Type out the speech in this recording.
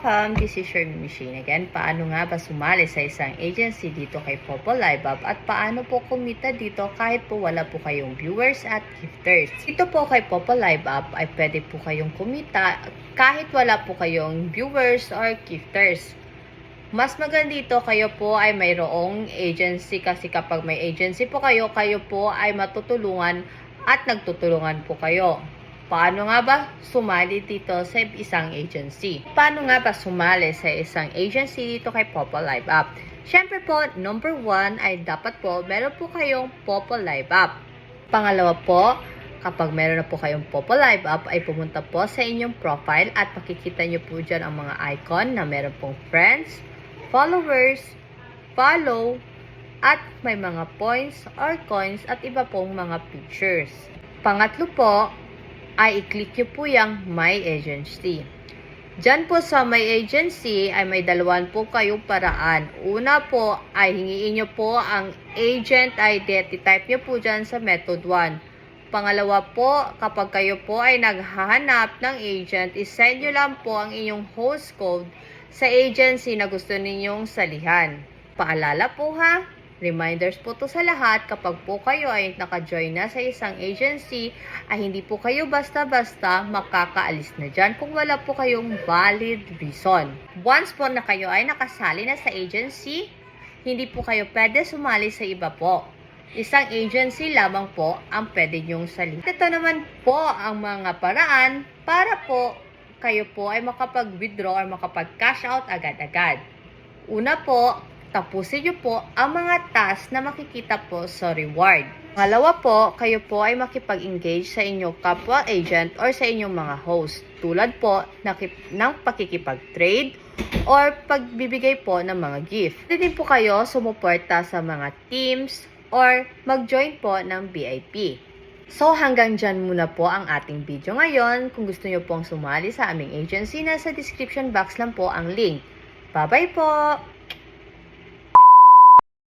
welcome! This is your Machine again. Paano nga ba sumali sa isang agency dito kay Popo Live Up at paano po kumita dito kahit po wala po kayong viewers at gifters? Dito po kay Popo Live Up ay pwede po kayong kumita kahit wala po kayong viewers or gifters. Mas maganda dito kayo po ay mayroong agency kasi kapag may agency po kayo, kayo po ay matutulungan at nagtutulungan po kayo. Paano nga ba sumali dito sa isang agency? Paano nga ba sumali sa isang agency dito kay Popo Live Up? Siyempre po, number 1 ay dapat po meron po kayong Popo Live Up. Pangalawa po, kapag meron na po kayong Popo Live Up, ay pumunta po sa inyong profile at makikita nyo po dyan ang mga icon na meron pong friends, followers, follow, at may mga points or coins at iba pong mga pictures. Pangatlo po, ay i-click nyo po yung My Agency. Diyan po sa My Agency ay may dalawan po kayong paraan. Una po ay hingiin nyo po ang agent ID. Type nyo po dyan sa method 1. Pangalawa po, kapag kayo po ay naghahanap ng agent, isend nyo lang po ang inyong host code sa agency na gusto ninyong salihan. Paalala po ha, reminders po to sa lahat, kapag po kayo ay naka-join na sa isang agency, ay hindi po kayo basta-basta makakaalis na dyan kung wala po kayong valid reason. Once po na kayo ay nakasali na sa agency, hindi po kayo pwede sumali sa iba po. Isang agency lamang po ang pwede nyong salihan. Ito naman po ang mga paraan para po kayo po ay makapag-withdraw or makapag-cash out agad-agad. Una po, tapusin nyo po ang mga task na makikita po sa reward. Pangalawa po, kayo po ay makipag-engage sa inyong kapwa agent or sa inyong mga host. Tulad po ng pakikipag-trade or pagbibigay po ng mga gift. Pwede din po kayo sumuporta sa mga teams or mag-join po ng VIP. So hanggang dyan muna po ang ating video ngayon. Kung gusto nyo pong sumali sa aming agency, nasa description box lang po ang link. Bye-bye po!